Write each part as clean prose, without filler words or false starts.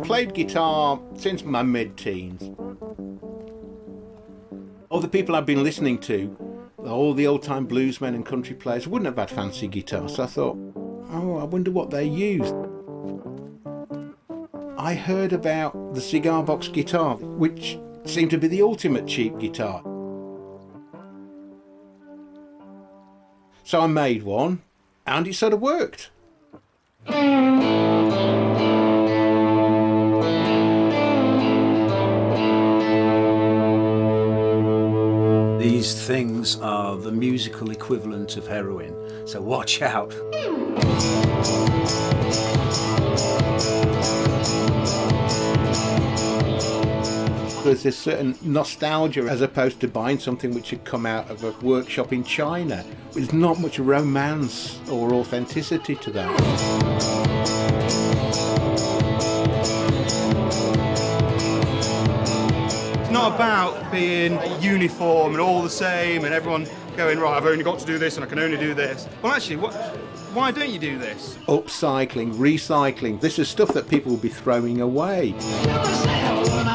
played guitar since my mid-teens. All the people I've been listening to, all the old-time bluesmen and country players, wouldn't have had fancy guitars, so I thought, oh, I wonder what they used. I heard about the Cigar box guitar, which seemed to be the ultimate cheap guitar. So I made one, and it sort of worked. These things are the musical equivalent of heroin, so watch out. There's this certain nostalgia as opposed to buying something which had come out of a workshop in China. There's not much romance or authenticity to that. It's not about being uniform and all the same and everyone going, right, I've only got to do this and I can only do this. Well, actually, why don't you do this? Upcycling, recycling, this is stuff that people will be throwing away.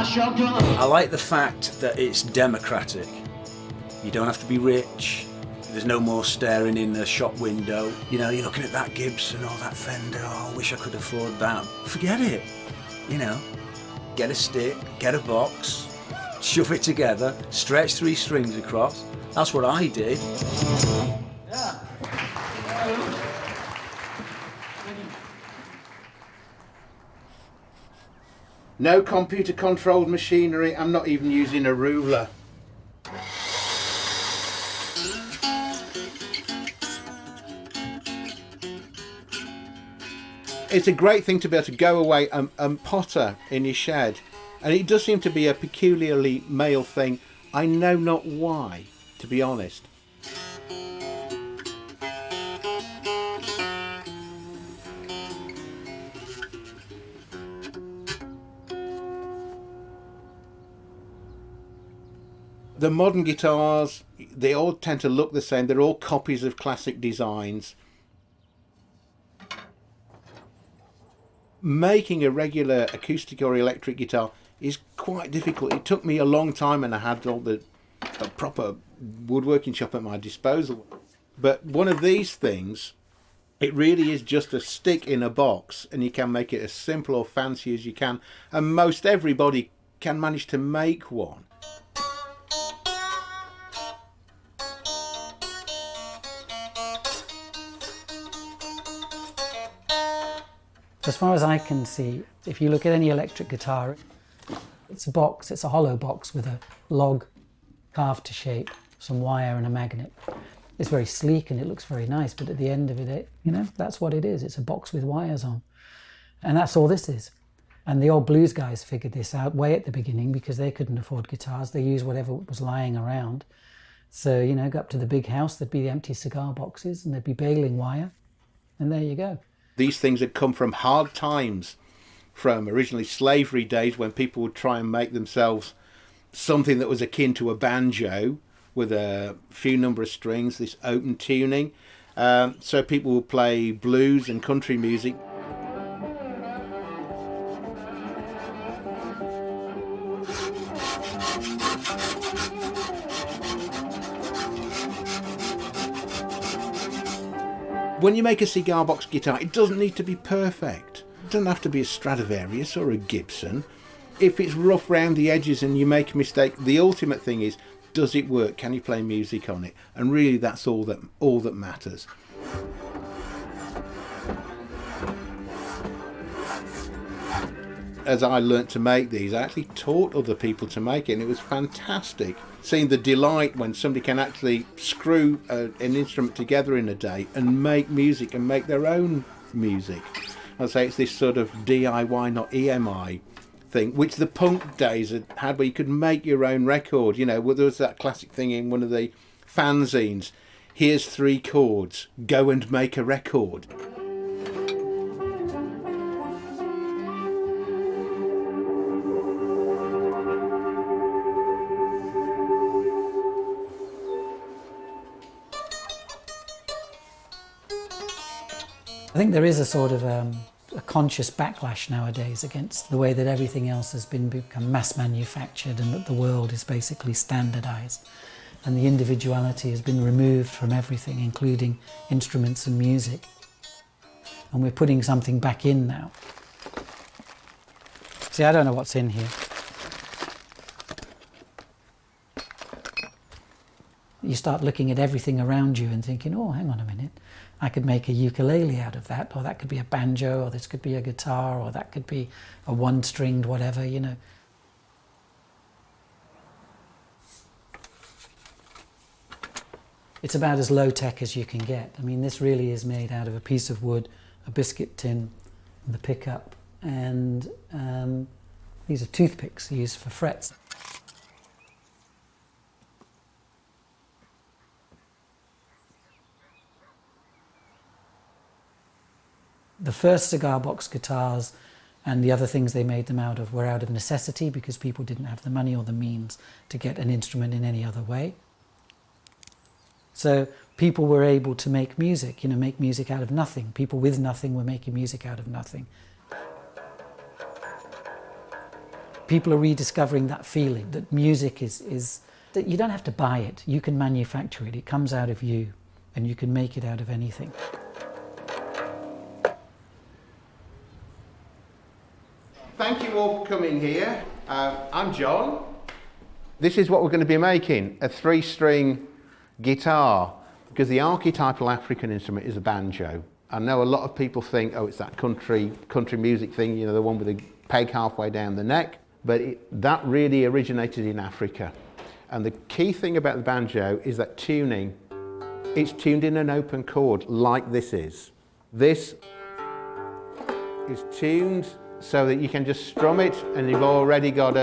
I like the fact that it's democratic. You don't have to be rich. There's no more staring in the shop window. You know, you're looking at that Gibson or that Fender, oh, I wish I could afford that. Forget it. You know, get a stick, get a box, shove it together, stretch 3 strings across. That's what I did. Yeah. No computer-controlled machinery. I'm not even using a ruler. It's a great thing to be able to go away and potter in your shed. And it does seem to be a peculiarly male thing. I know not why, to be honest. The modern guitars, they all tend to look the same. They're all copies of classic designs. Making a regular acoustic or electric guitar is quite difficult. It took me a long time and I had all the proper woodworking shop at my disposal. But one of these things, it really is just a stick in a box and you can make it as simple or fancy as you can. And most everybody can manage to make one. As far as I can see, if you look at any electric guitar, it's a box, it's a hollow box with a log carved to shape, some wire and a magnet. It's very sleek and it looks very nice, but at the end of it, you know, that's what it is. It's a box with wires on. And that's all this is. And the old blues guys figured this out way at the beginning because they couldn't afford guitars. They used whatever was lying around. So, you know, go up to the big house, there'd be the empty cigar boxes and there'd be baling wire. And there you go. These things had come from hard times, from originally slavery days when people would try and make themselves something that was akin to a banjo with a few number of strings, this open tuning. So people would play blues and country music. When you make a cigar box guitar, it doesn't need to be perfect. It doesn't have to be a Stradivarius or a Gibson. If it's rough round the edges and you make a mistake, the ultimate thing is, does it work? Can you play music on it? And really, that's all that matters. As I learnt to make these, I actually taught other people to make it, and it was fantastic. Seeing the delight when somebody can actually screw an instrument together in a day and make music and make their own music. I'd say it's this sort of DIY, not EMI thing, which the punk days had, where you could make your own record. You know, there was that classic thing in one of the fanzines, here's 3 chords, go and make a record. I think there is a sort of a conscious backlash nowadays against the way that everything else has become mass manufactured and that the world is basically standardized. And the individuality has been removed from everything, including instruments and music. And we're putting something back in now. See, I don't know what's in here. You start looking at everything around you and thinking, oh, hang on a minute, I could make a ukulele out of that, or that could be a banjo, or this could be a guitar, or that could be a one-stringed whatever, you know. It's about as low-tech as you can get. I mean, this really is made out of a piece of wood, a biscuit tin, and the pickup, and these are toothpicks used for frets. The first cigar box guitars and the other things they made them out of were out of necessity because people didn't have the money or the means to get an instrument in any other way. So people were able to make music, you know, make music out of nothing. People with nothing were making music out of nothing. People are rediscovering that feeling that music is that you don't have to buy it, you can manufacture it. It comes out of you and you can make it out of anything. Thank you all for coming here. I'm John. This is what we're going to be making, a 3-string guitar, because the archetypal African instrument is a banjo. I know a lot of people think, oh, it's that country music thing, you know, the one with the peg halfway down the neck, but that really originated in Africa. And the key thing about the banjo is that tuning. It's tuned in an open chord like this is. This is tuned so that you can just strum it and you've already got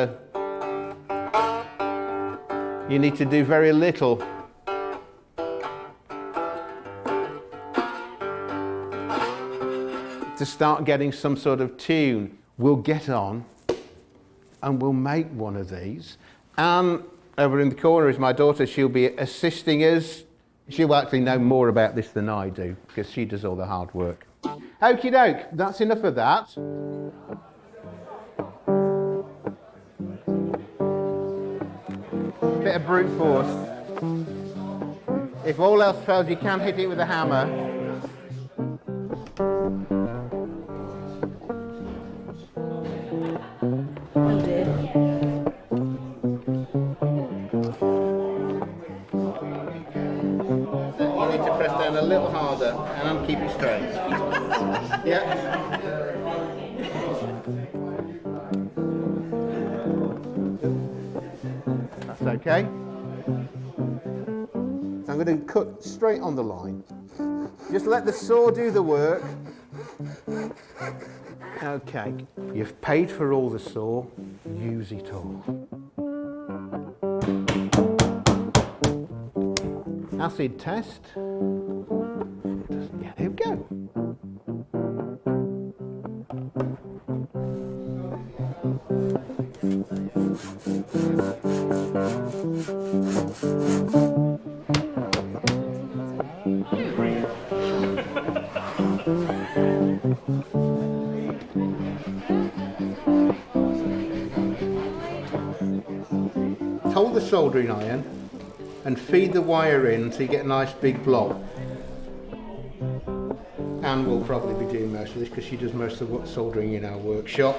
you need to do very little to start getting some sort of tune. We'll get on and we'll make one of these. And over in the corner is my daughter. She'll be assisting us. She'll actually know more about this than I do because she does all the hard work. Okie doke, that's enough of that. Bit of brute force. If all else fails, you can hit it with a hammer. Oh dear. You need to press down a little harder and keep it straight. Yeah. That's okay. So I'm going to cut straight on the line. Just let the saw do the work. Okay. You've paid for all the saw. Use it all. Acid test. Yeah, there we go. Hold the soldering iron and feed the wire in until you get a nice big blob. Anne will probably be doing most of this because she does most of the soldering in our workshop.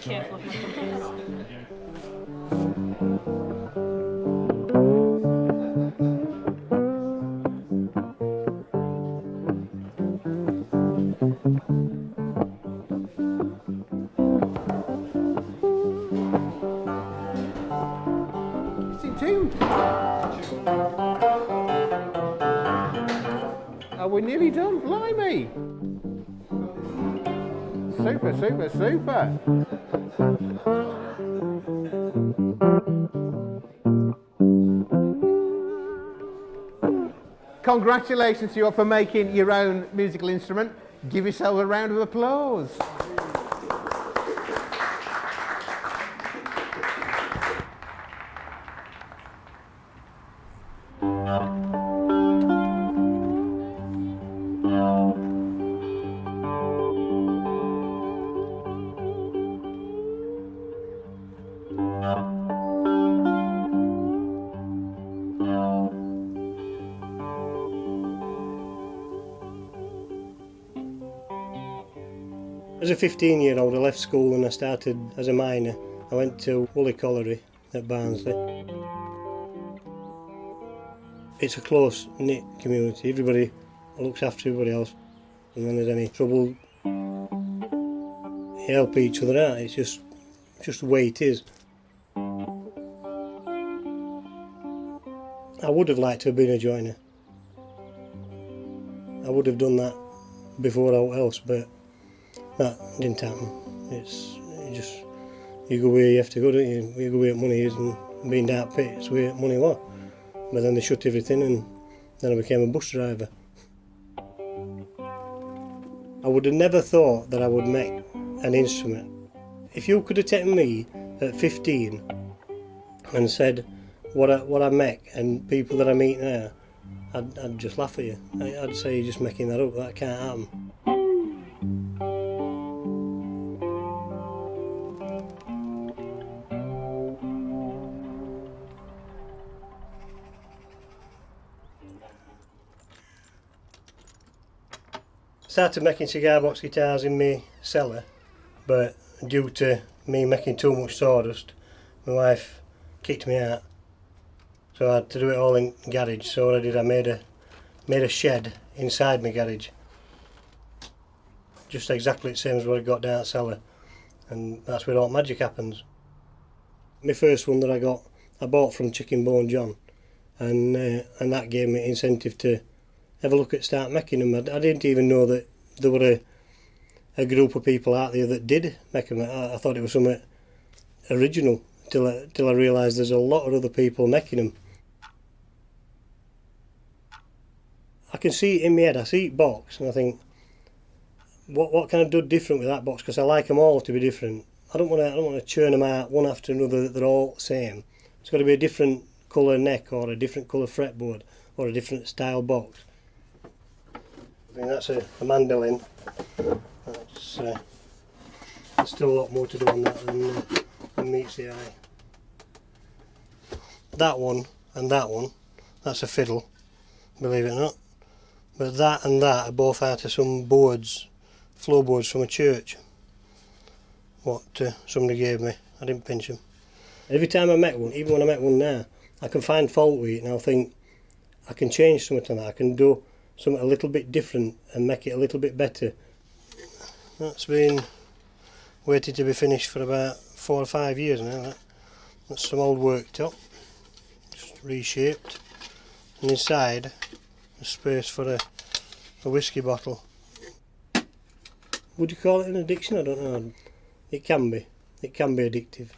Careful of my fingers. It's in tune. Oh, we're nearly done. Blimey. Super, super, super. Congratulations to you all for making your own musical instrument. Give yourself a round of applause. As a 15-year-old, I left school and I started as a miner. I went to Woolly Colliery at Barnsley. It's a close-knit community. Everybody looks after everybody else. And when there's any trouble, you help each other out. It's just the way it is. I would have liked to have been a joiner. I would have done that before all else, but that didn't happen. You go where you have to go, don't you? You go where money is, and being down at pit, it's where money was. But then they shut everything, and then I became a bus driver. I would have never thought that I would make an instrument. If you could have taken me at 15 and said what I make and people that I meet now, I'd just laugh at you. I'd say you're just making that up. That can't happen. Started making cigar box guitars in my cellar, but due to me making too much sawdust, my wife kicked me out. So I had to do it all in garage. So what I did, I made a shed inside my garage, just exactly the same as what I got down at cellar, and that's where all magic happens. My first one that I bought from Chicken Bone John, and that gave me incentive to have a look at start making them. I didn't even know that there were a group of people out there that did make them. I thought it was something original till I realised there's a lot of other people making them. I can see it in my head. I see it box and I think, what can I do different with that box? Because I like them all to be different. I don't want to churn them out one after another that they're all the same. It's got to be a different colour neck or a different colour fretboard or a different style box. I mean, that's a mandolin. There's still a lot more to do on that than meets the eye. That one and that one, that's a fiddle, believe it or not. But that and that are both out of some boards, floorboards from a church. What somebody gave me. I didn't pinch them. Every time I make one, even when I make one now, I can find fault with it and I'll think, I can change something on that. I can do something a little bit different and make it a little bit better. That's been waiting to be finished for about 4 or 5 years now. That's some old worktop, just reshaped, and inside there's space for a whiskey bottle. Would you call it an addiction? I don't know. It can be addictive.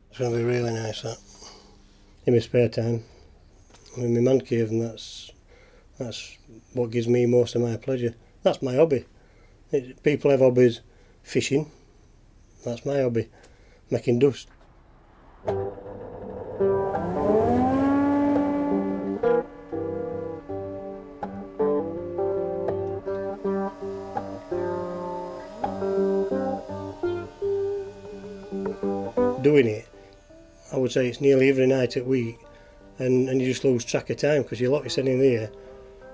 It's going to be really nice, that. In my spare time, I'm in my man cave, and that's what gives me most of my pleasure. That's my hobby. People have hobbies. Fishing, that's my hobby. Making dust. Doing it, I would say it's nearly every night at week, and you just lose track of time because you lock yourself in there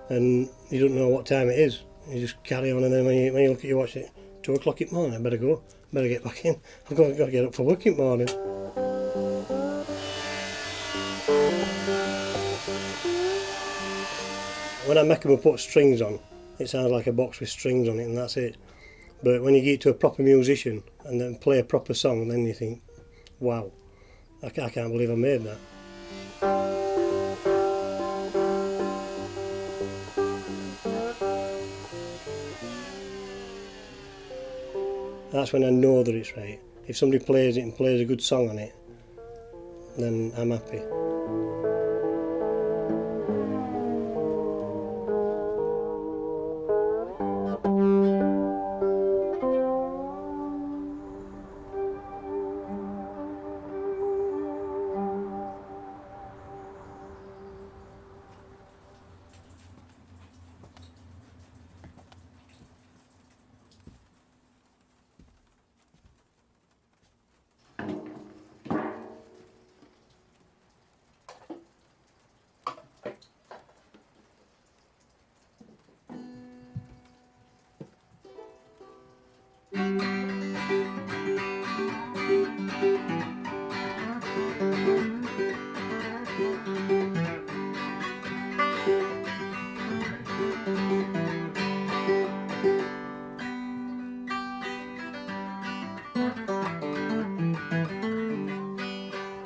and you don't know what time it is. You just carry on, and then when you look at your watch, it's 2 o'clock in the morning. I better go. Better get back in. I've got to get up for work in the morning. When I make them and put strings on, it sounds like a box with strings on it, and that's it. But when you get to a proper musician and then play a proper song, then you think, wow, I can't believe I made that. That's when I know that it's right. If somebody plays it and plays a good song on it, then I'm happy.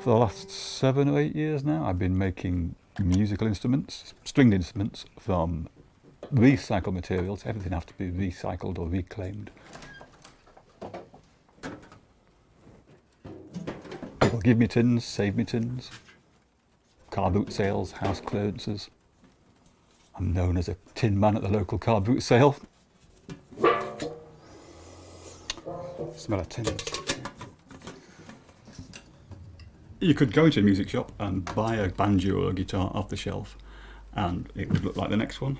For the last 7 or 8 years now, I've been making musical instruments, stringed instruments, from recycled materials. Everything has to be recycled or reclaimed. People give me tins, save me tins. Car boot sales, house clearances. I'm known as a tin man at the local car boot sale. Smell of tins. You could go into a music shop and buy a banjo or a guitar off the shelf and it would look like the next one.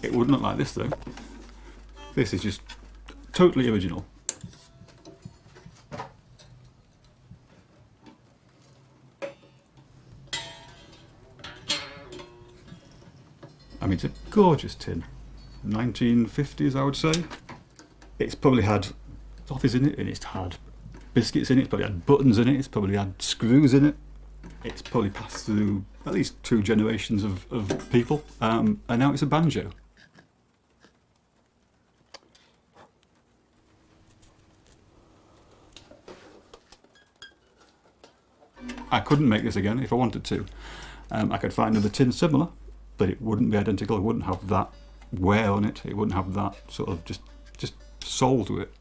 It wouldn't look like this though. This is just totally original. I mean, it's a gorgeous tin. 1950s, I would say. It's probably had toffees in it, and it's had biscuits in it, it's probably had buttons in it, it's probably had screws in it. It's probably passed through at least 2 generations of people, and now it's a banjo. I couldn't make this again if I wanted to. I could find another tin similar, but it wouldn't be identical. It wouldn't have that wear on it. It wouldn't have that sort of just soul to it.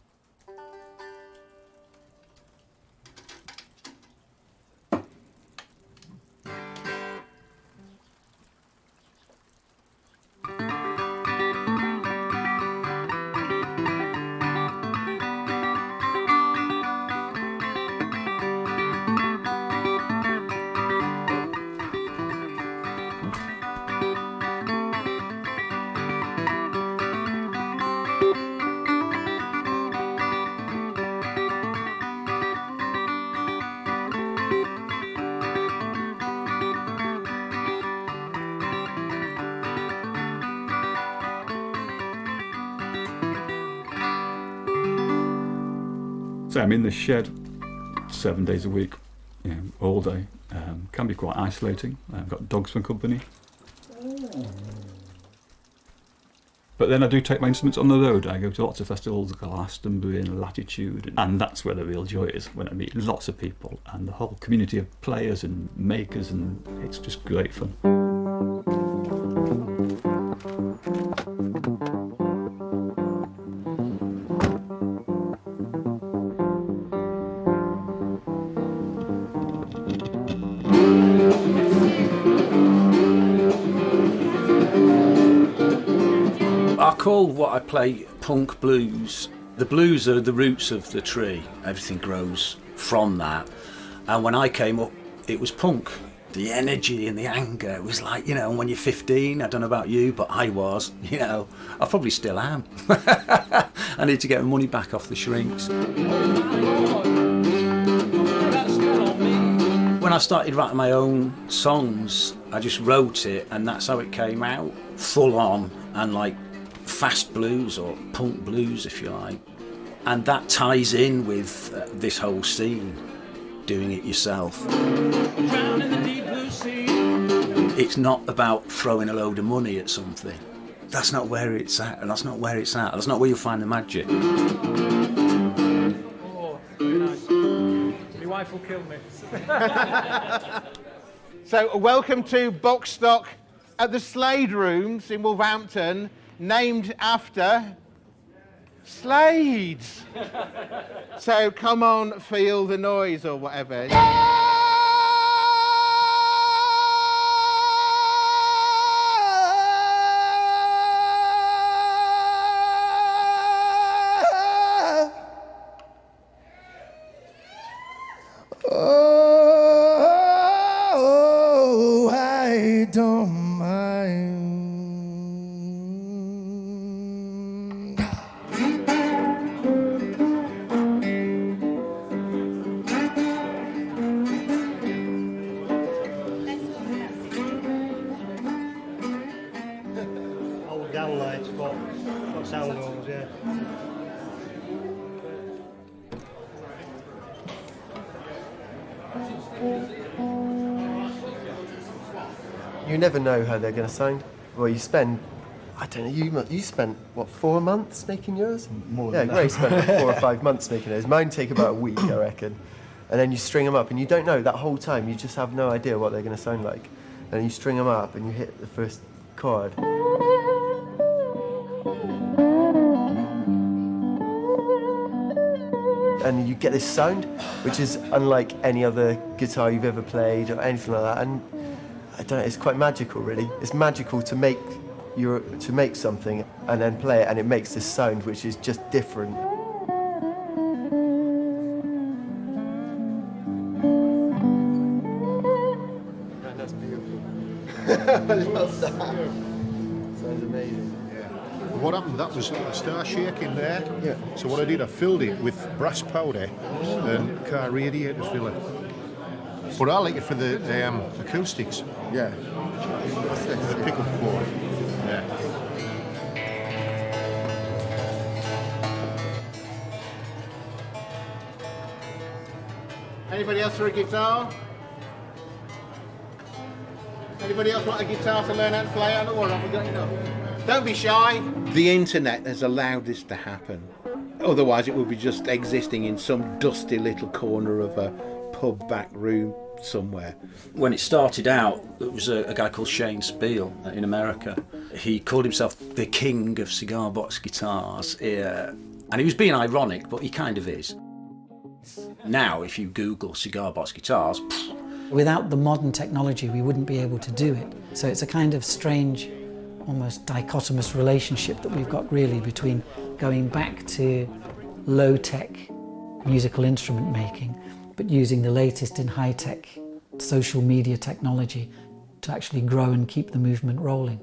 So I'm in the shed 7 days a week, you know, all day. Can be quite isolating. I've got dogs for company. But then I do take my instruments on the road. I go to lots of festivals, Glastonbury and Latitude, and that's where the real joy is, when I meet lots of people and the whole community of players and makers, and it's just great fun. I call what I play punk blues. The blues are the roots of the tree. Everything grows from that. And when I came up, it was punk. The energy and the anger, it was like, you know, when you're 15, I don't know about you, but I was, you know, I probably still am. I need to get my money back off the shrinks. When I started writing my own songs, I just wrote it and that's how it came out. Full on and like fast blues or punk blues, if you like. And that ties in with this whole scene, doing it yourself. It's not about throwing a load of money at something. That's not where it's at, and that's not where it's at. That's not where you'll find the magic. Oh, very nice. My wife will kill me. So, welcome to Box Stock at the Slade Rooms in Wolverhampton, named after Slades. So come on, feel the noise or whatever. Oh, I don't mind. Old downlights, what sound goes, yeah. You never know how they're going to sound. Well, you spend, I don't know, you spent, what, 4 months making yours? More Yeah, than Grace spent 4 or 5 months making hers. Mine take about a week, I reckon. and then you string them up, and you don't know that whole time. You just have no idea what they're going to sound like, and you string them up, and you hit the first chord. And you get this sound, which is unlike any other guitar you've ever played or anything like that. And I don't know, it's quite magical, really. It's magical to make something and then play it, and it makes this sound which is just different. That's beautiful. I love that. Sounds amazing. What happened, that was a star shaking there. Yeah. So what I did, I filled it with brass powder and car radiators filler. But I like it for the acoustics. Yeah. The pickup chord. Yeah. Anybody else for a guitar? Anybody else want a guitar to learn how to play on? Or have we got enough? Don't be shy. The internet has allowed this to happen. Otherwise it would be just existing in some dusty little corner of a pub back room somewhere. When it started out, it was a guy called Shane Spiel in America. He called himself the king of cigar box guitars, and he was being ironic, but he kind of is. Now, if you Google cigar box guitars, Without the modern technology, we wouldn't be able to do it. So it's a kind of strange, almost dichotomous relationship that we've got really between going back to low-tech musical instrument making, but using the latest in high-tech social media technology to actually grow and keep the movement rolling.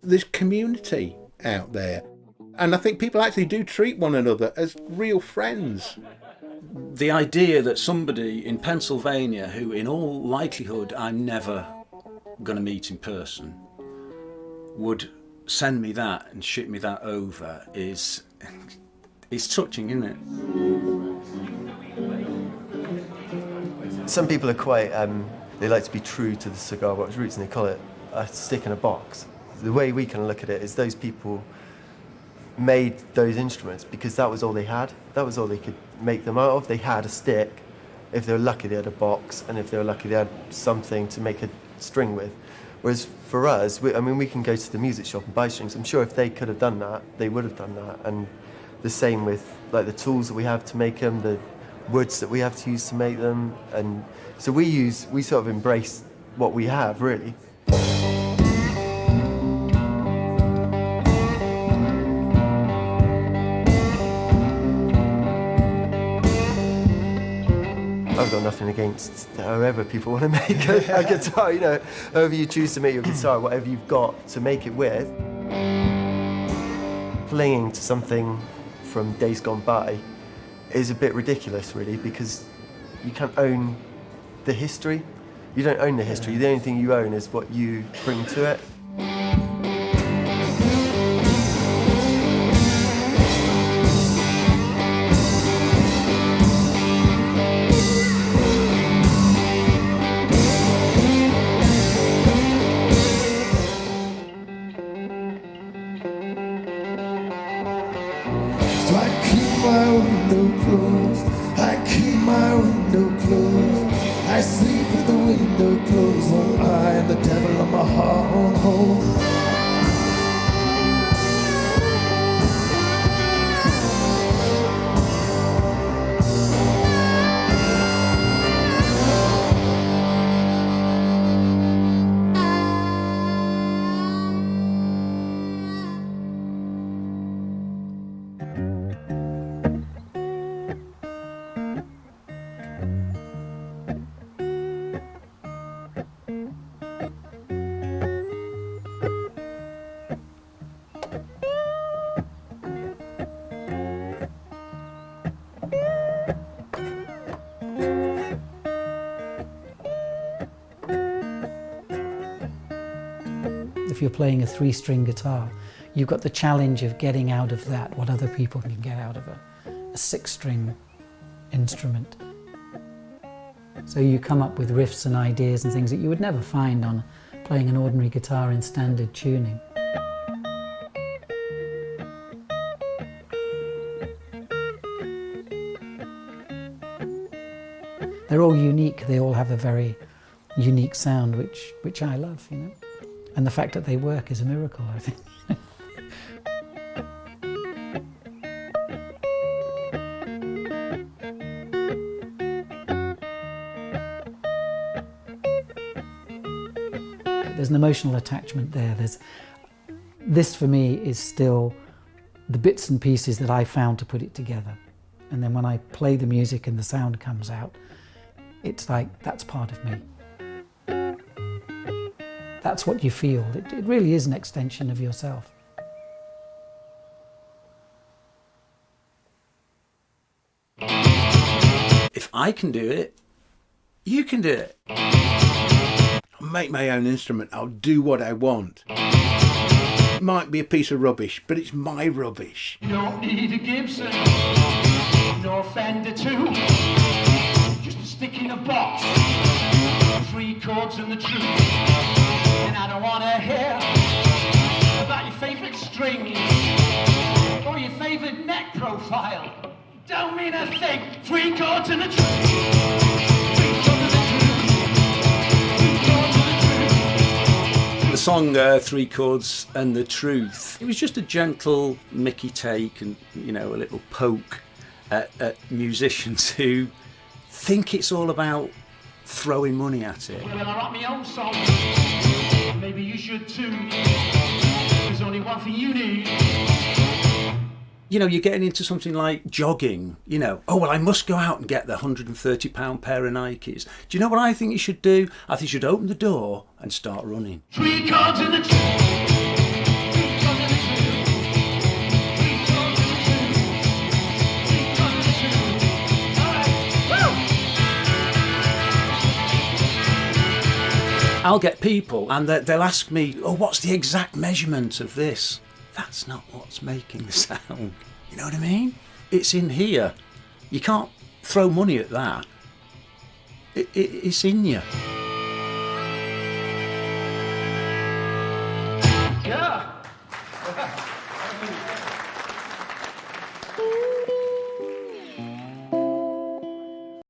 There's community out there, and I think people actually do treat one another as real friends. the idea that somebody in Pennsylvania, who in all likelihood I'm never going to meet in person, would send me that and ship me that over is touching, isn't it? Some people are quite, they like to be true to the cigar box roots, and they call it a stick in a box. The way we can look at it is those people made those instruments because that was all they had. That was all they could make them out of. They had a stick. If they were lucky, they had a box, and if they were lucky, they had something to make a string with. Whereas for us, we can go to the music shop and buy strings. I'm sure if they could have done that, they would have done that. And the same with like the tools that we have to make them, the woods that we have to use to make them. And so we sort of embrace what we have, really. I've got nothing against however people want to make a guitar, you know, however you choose to make your guitar, whatever you've got to make it with. Clinging to something from days gone by is a bit ridiculous, really, because you can't own the history. You don't own the history. The only thing you own is what you bring to it. I sleep with the window closed, one eye and the devil on my heart on hold. If you're playing a 3-string guitar, you've got the challenge of getting out of that what other people can get out of a 6-string instrument. So you come up with riffs and ideas and things that you would never find on playing an ordinary guitar in standard tuning. They're all unique. They all have a very unique sound, which I love, you know. And the fact that they work is a miracle, I think. There's an emotional attachment there. This for me is still the bits and pieces that I found to put it together. And then when I play the music and the sound comes out, it's like, that's part of me. That's what you feel. It really is an extension of yourself. If I can do it, you can do it. I'll make my own instrument. I'll do what I want. It might be a piece of rubbish, but it's my rubbish. You don't need a Gibson, no Fender too. Just a stick in a box, 3 chords and the truth. And I don't want to hear about your favourite strings or your favourite neck profile. Don't mean a thing. 3 chords and the truth. The song Three Chords and the Truth, it was just a gentle Mickey take and, you know, a little poke at musicians who think it's all about throwing money at it. Well, I write my own song. Maybe you should too. There's only one thing you need. You know, you're getting into something like jogging, you know. Oh, well, I must go out and get the £130 pair of Nikes. Do you know what I think you should do? I think you should open the door and start running. 3 chords in the truth. I'll get people and they'll ask me, oh, what's the exact measurement of this? That's not what's making the sound. You know what I mean? It's in here. You can't throw money at that. It's in you. Yeah.